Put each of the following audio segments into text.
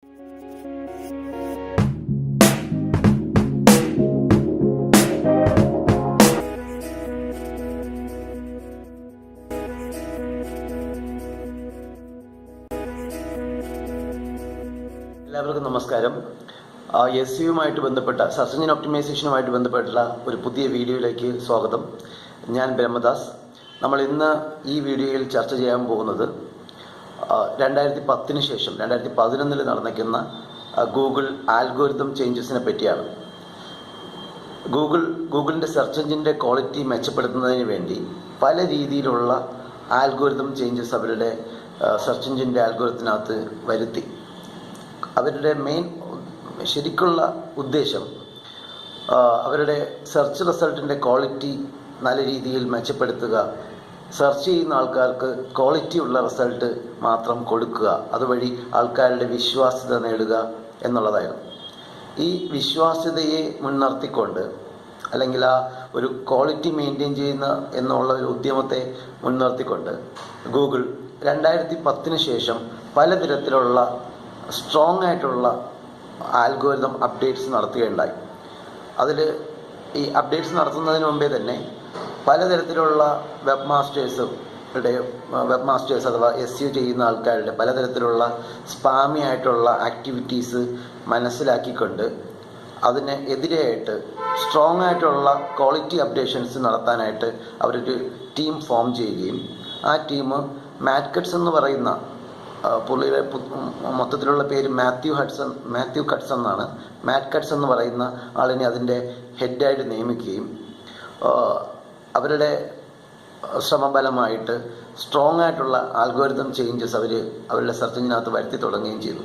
എല്ലാവർക്കും നമസ്കാരം. SEOയുമായിട്ട് ബന്ധപ്പെട്ട സെർച്ച് എഞ്ചിൻ ഒപ്റ്റിമൈസേഷനുമായിട്ട് ബന്ധപ്പെട്ടുള്ള ഒരു പുതിയ വീഡിയോയിലേക്ക് സ്വാഗതം. ഞാൻ ബ്രഹ്മദാസ്. നമ്മൾ ഇന്ന് ഈ വീഡിയോയിൽ ചർച്ച ചെയ്യാൻ പോകുന്നത് 2010 ശേഷം 2011 നടന്നിരിക്കുന്ന ഗൂഗിൾ ആൽഗോരിതം ചേഞ്ചസിനെ പറ്റിയാണ്. ഗൂഗിളിൻ്റെ സെർച്ച് എഞ്ചിൻ്റെ ക്വാളിറ്റി മെച്ചപ്പെടുത്തുന്നതിന് വേണ്ടി പല രീതിയിലുള്ള ആൽഗോരിതം ചേഞ്ചസ് അവരുടെ സെർച്ച് എഞ്ചിൻ്റെ ആൽഗോരിതത്തിനകത്ത് വരുത്തി. അവരുടെ ശരിക്കുള്ള ഉദ്ദേശം അവരുടെ സെർച്ച് റിസൾട്ടിൻ്റെ ക്വാളിറ്റി നല്ല രീതിയിൽ മെച്ചപ്പെടുത്തുക, സെർച്ച് ചെയ്യുന്ന ആൾക്കാർക്ക് ക്വാളിറ്റി ഉള്ള റിസൾട്ട് മാത്രം കൊടുക്കുക, അതുവഴി ആൾക്കാരുടെ വിശ്വാസ്യത നേടുക എന്നുള്ളതായിരുന്നു. ഈ വിശ്വാസ്യതയെ മുൻനിർത്തിക്കൊണ്ട് അല്ലെങ്കിൽ ആ ഒരു ക്വാളിറ്റി മെയിൻറ്റെയിൻ ചെയ്യുന്ന എന്നുള്ള ഒരു ഉദ്യമത്തെ മുൻനിർത്തിക്കൊണ്ട് ഗൂഗിൾ 2010 ശേഷം പലതരത്തിലുള്ള സ്ട്രോങ് ആയിട്ടുള്ള ആൽഗോരിതം അപ്ഡേറ്റ്സ് നടത്തുകയുണ്ടായി. അതിൽ ഈ അപ്ഡേറ്റ്സ് നടത്തുന്നതിന് മുമ്പേ തന്നെ പലതരത്തിലുള്ള വെബ് മാസ്റ്റേഴ്സ് അഥവാ SEO ചെയ്യുന്ന ആൾക്കാരുടെ പലതരത്തിലുള്ള സ്പാമി ആയിട്ടുള്ള ആക്ടിവിറ്റീസ് മനസ്സിലാക്കിക്കൊണ്ട് അതിന് എതിരെയായിട്ട് സ്ട്രോങ് ആയിട്ടുള്ള ക്വാളിറ്റി അപ്ഡേഷൻസ് നടത്താനായിട്ട് അവരൊരു ടീം ഫോം ചെയ്യുകയും ആ ടീം മാറ്റ്കട്സ് എന്ന് പറയുന്ന പുള്ളിയുടെ മൊത്തത്തിലുള്ള പേര് മാത്യു കട്ട്സ് എന്നാണ്. മാറ്റ്കട്സ് എന്ന് പറയുന്ന ആളിനെ അതിൻ്റെ ഹെഡായിട്ട് നിയമിക്കുകയും അവരുടെ ശ്രമഫലമായിട്ട് സ്ട്രോങ് ആയിട്ടുള്ള ആൽഗോരിതം ചേഞ്ചസ് അവരുടെ സെർച്ച് എഞ്ചിനകത്ത് വരുത്തി തുടങ്ങുകയും ചെയ്തു.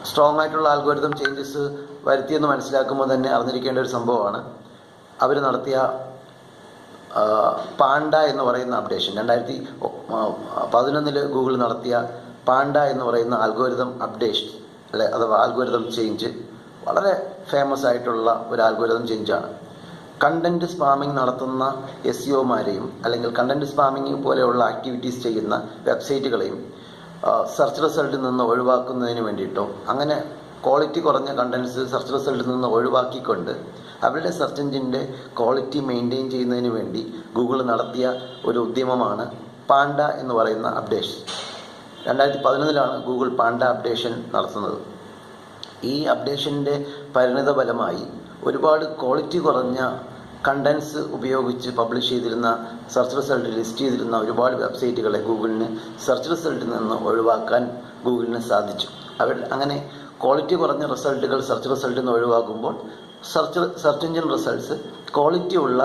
സ്ട്രോങ് ആയിട്ടുള്ള ആൽഗോരിതം ചേഞ്ചസ് വരുത്തിയെന്ന് മനസ്സിലാക്കുമ്പോൾ തന്നെ അറിഞ്ഞിരിക്കേണ്ട ഒരു സംഭവമാണ് അവർ നടത്തിയ പാണ്ട എന്ന് പറയുന്ന അപ്ഡേഷൻ. 2011 ഗൂഗിൾ നടത്തിയ പാണ്ട എന്ന് പറയുന്ന ആൽഗോരിതം അപ്ഡേഷൻ അഥവാ ആൽഗോരിതം ചേഞ്ച് വളരെ ഫേമസ് ആയിട്ടുള്ള ഒരു ആൽഗോരിതം ചേഞ്ചാണ്. കണ്ടന്റ് സ്പാമിംഗ് നടത്തുന്ന SEOമാരെയും അല്ലെങ്കിൽ കണ്ടന്റ് സ്പാമിംഗ് പോലെയുള്ള ആക്ടിവിറ്റീസ് ചെയ്യുന്ന വെബ്സൈറ്റുകളെയും സെർച്ച് റിസൾട്ടിൽ നിന്ന് ഒഴിവാക്കുന്നതിന് വേണ്ടിയിട്ടോ അങ്ങനെ ക്വാളിറ്റി കുറഞ്ഞ കണ്ടന്റ്സ് സെർച്ച് റിസൾട്ടിൽ നിന്ന് ഒഴിവാക്കിക്കൊണ്ട് അവരുടെ സെർച്ച് എഞ്ചിൻ്റെ ക്വാളിറ്റി മെയിൻറ്റെയിൻ ചെയ്യുന്നതിന് വേണ്ടി ഗൂഗിൾ നടത്തിയ ഒരു ഉദ്യമമാണ് പാണ്ട എന്ന് പറയുന്ന അപ്ഡേഷൻ. 2011 ഗൂഗിൾ പാണ്ട അപ്ഡേഷൻ നടത്തുന്നത്. ഈ അപ്ഡേഷൻ്റെ പരിണിത ഫലമായി ഒരുപാട് ക്വാളിറ്റി കുറഞ്ഞ കണ്ടൻസ് ഉപയോഗിച്ച് പബ്ലിഷ് ചെയ്തിരുന്ന സെർച്ച് റിസൾട്ട് ലിസ്റ്റ് ചെയ്തിരുന്ന ഒരുപാട് വെബ്സൈറ്റുകളെ ഗൂഗിളിന് സെർച്ച് റിസൾട്ടിൽ നിന്ന് ഒഴിവാക്കാൻ ഗൂഗിളിന് സാധിച്ചു. അങ്ങനെ ക്വാളിറ്റി കുറഞ്ഞ റിസൾട്ടുകൾ സെർച്ച് റിസൾട്ടിൽ നിന്ന് ഒഴിവാക്കുമ്പോൾ സെർച്ച് എഞ്ചിൻ റിസൾട്ട്സ് ക്വാളിറ്റി ഉള്ള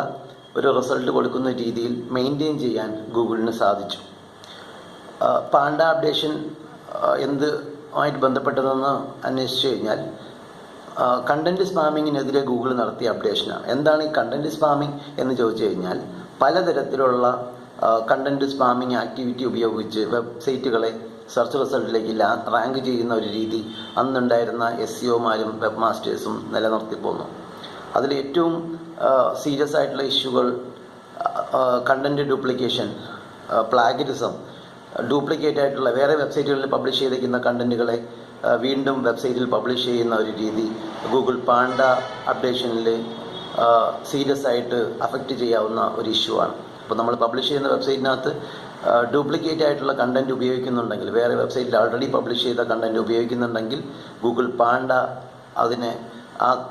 ഒരു റിസൾട്ട് കൊടുക്കുന്ന രീതിയിൽ മെയിൻറ്റെയിൻ ചെയ്യാൻ ഗൂഗിളിന് സാധിച്ചു. പാണ്ട അപ്ഡേഷൻ എന്തുമായിട്ട് ബന്ധപ്പെട്ടതെന്ന് അന്വേഷിച്ചു കഴിഞ്ഞാൽ കണ്ടന്റ് സ്പാമിങ്ങിനെതിരെ ഗൂഗിൾ നടത്തിയ അപ്ഡേഷനാണ്. എന്താണ് ഈ കണ്ടന്റ് സ്പാമിങ് എന്ന് ചോദിച്ചു കഴിഞ്ഞാൽ പലതരത്തിലുള്ള കണ്ടന്റ് സ്പാമിങ് ആക്ടിവിറ്റി ഉപയോഗിച്ച് വെബ്സൈറ്റുകളെ സെർച്ച് റിസൾട്ടിലേക്ക് റാങ്ക് ചെയ്യുന്ന ഒരു രീതി അന്നുണ്ടായിരുന്ന SEOമാരും വെബ് മാസ്റ്റേഴ്സും നിലനിർത്തി പോന്നു. അതിൽ ഏറ്റവും സീരിയസ് ആയിട്ടുള്ള ഇഷ്യൂകൾ കണ്ടന്റ് ഡ്യൂപ്ലിക്കേഷൻ, പ്ലാഗരിസം, ഡ്യൂപ്ലിക്കേറ്റ് ആയിട്ടുള്ള വേറെ വെബ്സൈറ്റുകളിൽ പബ്ലിഷ് ചെയ്തിരിക്കുന്ന കണ്ടന്റുകളെ വീണ്ടും വെബ്സൈറ്റിൽ പബ്ലിഷ് ചെയ്യുന്ന ഒരു രീതി ഗൂഗിൾ പാണ്ട അപ്ഡേഷനിൽ സീരിയസ് ആയിട്ട് അഫക്റ്റ് ചെയ്യാവുന്ന ഒരു ഇഷ്യൂ ആണ്. അപ്പോൾ നമ്മൾ പബ്ലിഷ് ചെയ്യുന്ന വെബ്സൈറ്റിനകത്ത് ഡ്യൂപ്ലിക്കേറ്റ് ആയിട്ടുള്ള കണ്ടന്റ് ഉപയോഗിക്കുന്നുണ്ടെങ്കിൽ, വേറെ വെബ്സൈറ്റിൽ ഓൾറെഡി പബ്ലിഷ് ചെയ്ത കണ്ടന്റ് ഉപയോഗിക്കുന്നുണ്ടെങ്കിൽ ഗൂഗിൾ പാണ്ട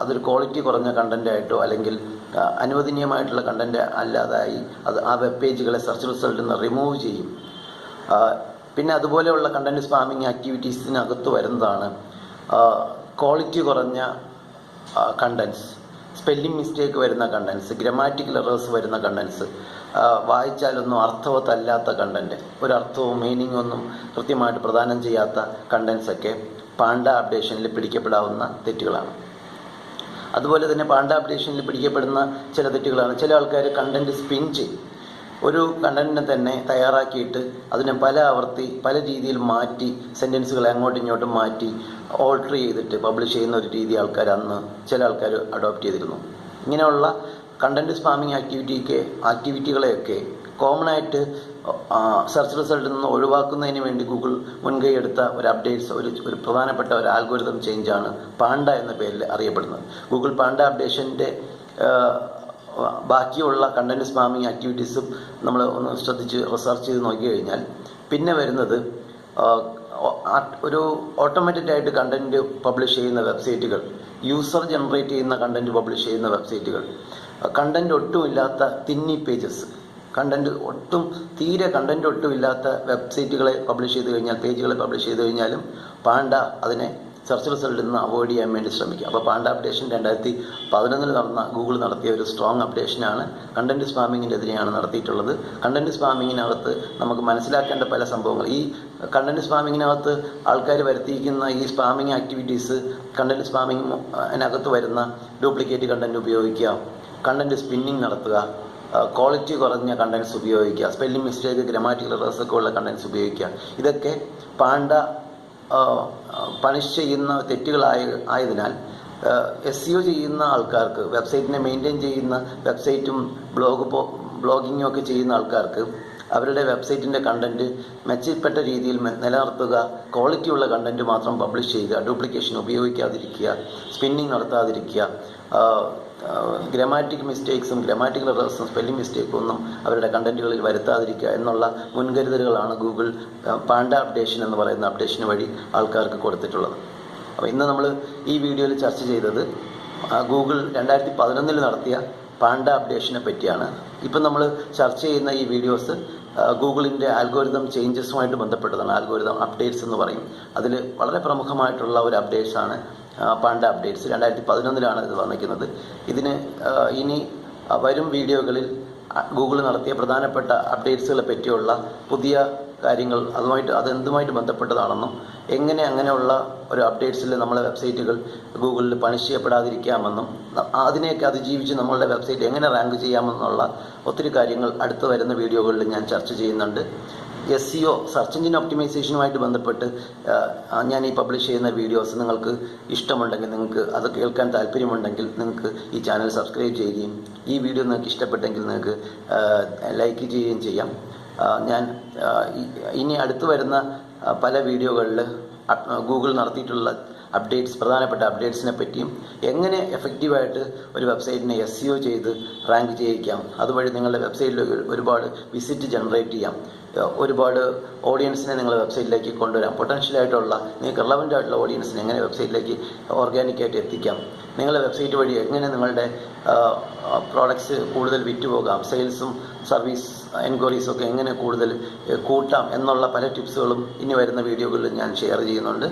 അതൊരു ക്വാളിറ്റി കുറഞ്ഞ കണ്ടന്റായിട്ടോ അല്ലെങ്കിൽ അനുവദനീയമായിട്ടുള്ള കണ്ടന്റ് അല്ലാതായി ആ വെബ് പേജുകളെ സെർച്ച് റിസൾട്ടിൽ നിന്ന് റിമൂവ് ചെയ്യും. പിന്നെ അതുപോലെയുള്ള കണ്ടന്റ് സ്പാമിങ് ആക്ടിവിറ്റീസിനകത്ത് വരുന്നതാണ് ക്വാളിറ്റി കുറഞ്ഞ കണ്ടൻസ്, സ്പെല്ലിംഗ് മിസ്റ്റേക്ക് വരുന്ന കണ്ടൻസ്, ഗ്രമാറ്റിക്കൽ എറേഴ്സ് വരുന്ന കണ്ടൻസ്, വായിച്ചാലൊന്നും അർത്ഥവത്തല്ലാത്ത കണ്ടന്റ്, ഒരർത്ഥവും മീനിങ്ങും ഒന്നും കൃത്യമായിട്ട് പ്രദാനം ചെയ്യാത്ത കണ്ടൻസൊക്കെ പാണ്ട അപ്ഡേഷനിൽ പിടിക്കപ്പെടാവുന്ന തെറ്റുകളാണ്. അതുപോലെ തന്നെ പാണ്ട അപ്ഡേഷനിൽ പിടിക്കപ്പെടുന്ന ചില തെറ്റുകളാണ് ചില ആൾക്കാർ കണ്ടന്റ് സ്പിൻ ചെയ്യും. ഒരു കണ്ടന്റിനെ തന്നെ തയ്യാറാക്കിയിട്ട് അതിനെ പല രീതിയിൽ മാറ്റി സെൻറ്റൻസുകളെ അങ്ങോട്ടും ഇങ്ങോട്ടും മാറ്റി ഓൾട്ടർ ചെയ്തിട്ട് പബ്ലിഷ് ചെയ്യുന്ന ഒരു രീതി ചില ആൾക്കാർ അഡോപ്റ്റ് ചെയ്തിരുന്നു. ഇങ്ങനെയുള്ള കണ്ടന്റ് സ്പാമിങ് ആക്ടിവിറ്റികളെയൊക്കെ കോമൺ ആയിട്ട് സെർച്ച് റിസൾട്ടിൽ നിന്ന് ഒഴിവാക്കുന്നതിന് വേണ്ടി ഗൂഗിൾ മുൻകൈ എടുത്ത ഒരു അപ്ഡേറ്റ്സ്, ഒരു പ്രധാനപ്പെട്ട ഒരു ആൽഗോരിതം ചേഞ്ചാണ് പാണ്ട എന്ന പേരിൽ അറിയപ്പെടുന്നത്. ഗൂഗിൾ പാണ്ട അപ്ഡേഷൻ്റെ ബാക്കിയുള്ള കണ്ടന്റ് സ്പാമിങ് ആക്ടിവിറ്റീസും നമ്മൾ ഒന്ന് ശ്രദ്ധിച്ച് റിസർച്ച് ചെയ്ത് നോക്കി കഴിഞ്ഞാൽ പിന്നെ വരുന്നത് ഒരു ഓട്ടോമാറ്റിക്കായിട്ട് കണ്ടന്റ് പബ്ലിഷ് ചെയ്യുന്ന വെബ്സൈറ്റുകൾ, യൂസർ ജനറേറ്റ് ചെയ്യുന്ന കണ്ടന്റ് പബ്ലിഷ് ചെയ്യുന്ന വെബ്സൈറ്റുകൾ, കണ്ടന്റ് ഒട്ടുമില്ലാത്ത തിന്നി പേജസ്, തീരെ കണ്ടന്റ് ഒട്ടുമില്ലാത്ത വെബ്സൈറ്റുകളെ പബ്ലിഷ് ചെയ്ത് കഴിഞ്ഞാൽ, പേജുകളെ പബ്ലിഷ് ചെയ്ത് കഴിഞ്ഞാലും പാണ്ട അതിനെ സെർച്ച് റിസൾട്ടിൽ നിന്ന് അവോയ്ഡ് ചെയ്യാൻ വേണ്ടി ശ്രമിക്കുക. അപ്പോൾ പാണ്ട അപ്ഡേഷൻ 2011 ഗൂഗിൾ നടത്തിയ ഒരു സ്ട്രോങ് അപ്ഡേഷനാണ്. കണ്ടന്റ് സ്പാമിങ്ങിനെതിരെയാണ് നടത്തിയിട്ടുള്ളത്. കണ്ടന്റ് സ്പാമിങ്ങിനകത്ത് നമുക്ക് മനസ്സിലാക്കേണ്ട പല സംഭവങ്ങൾ, ഈ കണ്ടന്റ് സ്പാമിങ്ങിനകത്ത് ആൾക്കാർ വരുത്തിയിരിക്കുന്ന ഈ സ്പാമിങ് ആക്ടിവിറ്റീസ്, കണ്ടന്റ് സ്പാമിങ്ങിനകത്ത് വരുന്ന ഡ്യൂപ്ലിക്കേറ്റ് കണ്ടന്റ് ഉപയോഗിക്കുക, കണ്ടന്റ് സ്പിന്നിങ് നടത്തുക, ക്വാളിറ്റി കുറഞ്ഞ കണ്ടന്റ്സ് ഉപയോഗിക്കുക, സ്പെല്ലിംഗ് മിസ്റ്റേക്ക്, ഗ്രാമാറ്റിക്കൽ എറേഴ്സ് ഒക്കെ ഉള്ള കണ്ടന്റ്സ് ഉപയോഗിക്കുക. ഇതൊക്കെ പാണ്ട പണിഷ് ചെയ്യുന്ന തെറ്റുകളായതിനാൽ SEO ചെയ്യുന്ന ആൾക്കാർക്ക്, വെബ്സൈറ്റിനെ മെയിൻറ്റെയിൻ ചെയ്യുന്ന, വെബ്സൈറ്റും ബ്ലോഗിങ്ങും ഒക്കെ ചെയ്യുന്ന ആൾക്കാർക്ക് അവരുടെ വെബ്സൈറ്റിൻ്റെ കണ്ടന്റ് മെച്ചപ്പെട്ട രീതിയിൽ നിലനിർത്തുക, ക്വാളിറ്റിയുള്ള കണ്ടന്റ് മാത്രം പബ്ലിഷ് ചെയ്യുക, ഡ്യൂപ്ലിക്കേഷൻ ഉപയോഗിക്കാതിരിക്കുക, സ്പിന്നിങ് നടത്താതിരിക്കുക, ഗ്രാമാറ്റിക് മിസ്റ്റേക്സും ഗ്രാമാറ്റിക്കൽ എറേഴ്സും സ്പെല്ലിംഗ് മിസ്റ്റേക്കും ഒന്നും അവരുടെ കണ്ടന്റുകളിൽ വരുത്താതിരിക്കുക എന്നുള്ള മുൻകരുതലുകളാണ് ഗൂഗിൾ പാണ്ട അപ്ഡേഷൻ എന്ന് പറയുന്ന അപ്ഡേഷൻ വഴി ആൾക്കാർക്ക് കൊടുത്തിട്ടുള്ളത്. അപ്പോൾ ഇന്ന് നമ്മൾ ഈ വീഡിയോയിൽ ചർച്ച ചെയ്തത് ഗൂഗിൾ 2011 നടത്തിയ പാണ്ട അപ്ഡേഷനെ പറ്റിയാണ്. ഇപ്പം നമ്മൾ ചർച്ച ചെയ്യുന്ന ഈ വീഡിയോസ് ഗൂഗിളിൻ്റെ ആൽഗോരിതം ചേഞ്ചസുമായിട്ട് ബന്ധപ്പെട്ടതാണ്. ആൽഗോരിതം അപ്ഡേറ്റ്സ് എന്ന് പറയും. അതിൽ വളരെ പ്രമുഖമായിട്ടുള്ള ഒരു അപ്ഡേറ്റ്സാണ് പാണ്ട അപ്ഡേറ്റ്സ്. 2011 ഇത് വന്നിരിക്കുന്നത്. ഇതിന് ഇനി വരും വീഡിയോകളിൽ ഗൂഗിൾ നടത്തിയ പ്രധാനപ്പെട്ട അപ്ഡേറ്റ്സുകളെ പറ്റിയുള്ള പുതിയ കാര്യങ്ങൾ, അതെന്തുമായിട്ട് ബന്ധപ്പെട്ടതാണെന്നും എങ്ങനെ അങ്ങനെയുള്ള ഒരു അപ്ഡേറ്റ്സിൽ നമ്മളെ വെബ്സൈറ്റുകൾ ഗൂഗിളിൽ പണിഷ് ചെയ്യപ്പെടാതിരിക്കാമെന്നും അതിനെയൊക്കെ അതിജീവിച്ച് നമ്മളുടെ വെബ്സൈറ്റ് എങ്ങനെ റാങ്ക് ചെയ്യാമെന്നുള്ള ഒത്തിരി കാര്യങ്ങൾ അടുത്ത് വരുന്ന വീഡിയോകളിൽ ഞാൻ ചർച്ച ചെയ്യുന്നുണ്ട്. SEO സെർച്ച് എഞ്ചിൻ ഒപ്റ്റിമൈസേഷനുമായിട്ട് ബന്ധപ്പെട്ട് ഞാൻ ഈ പബ്ലിഷ് ചെയ്യുന്ന വീഡിയോസ് നിങ്ങൾക്ക് ഇഷ്ടമുണ്ടെങ്കിൽ, നിങ്ങൾക്ക് അത് കേൾക്കാൻ താല്പര്യമുണ്ടെങ്കിൽ നിങ്ങൾക്ക് ഈ ചാനൽ സബ്സ്ക്രൈബ് ചെയ്യുകയും ഈ വീഡിയോ നിങ്ങൾക്ക് ഇഷ്ടപ്പെട്ടെങ്കിൽ നിങ്ങൾക്ക് ലൈക്ക് ചെയ്യുകയും ചെയ്യാം. ഞാൻ ഇനി അടുത്ത് വരുന്ന പല വീഡിയോകളിൽ ഗൂഗിൾ നടത്തിയിട്ടുള്ള അപ്ഡേറ്റ്സ്, പ്രധാനപ്പെട്ട അപ്ഡേറ്റ്സിനെ പറ്റിയും എങ്ങനെ എഫക്റ്റീവായിട്ട് ഒരു വെബ്സൈറ്റിനെ SEO ചെയ്ത് റാങ്ക് ചെയ്യിക്കാം, അതുവഴി നിങ്ങളുടെ വെബ്സൈറ്റിൽ ഒരുപാട് വിസിറ്റ് ജനറേറ്റ് ചെയ്യാം, ഒരുപാട് ഓഡിയൻസിനെ നിങ്ങളുടെ വെബ്സൈറ്റിലേക്ക് കൊണ്ടുവരാം, പൊട്ടൻഷ്യലായിട്ടുള്ള നിങ്ങൾക്ക് റിലവൻ്റ് ആയിട്ടുള്ള ഓഡിയൻസിനെ എങ്ങനെ വെബ്സൈറ്റിലേക്ക് ഓർഗാനിക്കായിട്ട് എത്തിക്കാം, നിങ്ങളുടെ വെബ്സൈറ്റ് വഴി എങ്ങനെ നിങ്ങളുടെ പ്രോഡക്ട്സ് കൂടുതൽ വിറ്റുപോകാം, സെയിൽസും സർവീസ് എൻക്വയറീസും ഒക്കെ എങ്ങനെ കൂടുതൽ കൂട്ടാം എന്നുള്ള പല ടിപ്സുകളും ഇനി വരുന്ന വീഡിയോകളിൽ ഞാൻ ഷെയർ ചെയ്യുന്നുണ്ട്.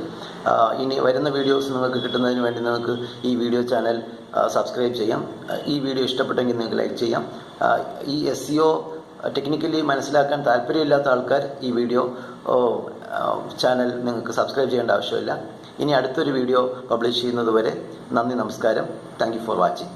ഇനി വരുന്ന വീഡിയോസ് നിങ്ങൾക്ക് കിട്ടുന്നതിന് വേണ്ടി നിങ്ങൾക്ക് ഈ വീഡിയോ ചാനൽ സബ്സ്ക്രൈബ് ചെയ്യാം. ഈ വീഡിയോ ഇഷ്ടപ്പെട്ടെങ്കിൽ നിങ്ങൾക്ക് ലൈക്ക് ചെയ്യാം. ഈ SEO ടെക്നിക്കലി മനസ്സിലാക്കാൻ താല്പര്യമില്ലാത്ത ആൾക്കാർ ഈ വീഡിയോ ചാനൽ നിങ്ങൾക്ക് സബ്സ്ക്രൈബ് ചെയ്യേണ്ട ആവശ്യമില്ല. ഇനി അടുത്തൊരു വീഡിയോ പബ്ലിഷ് ചെയ്യുന്നത് വരെ നന്ദി, നമസ്കാരം. Thank you for watching.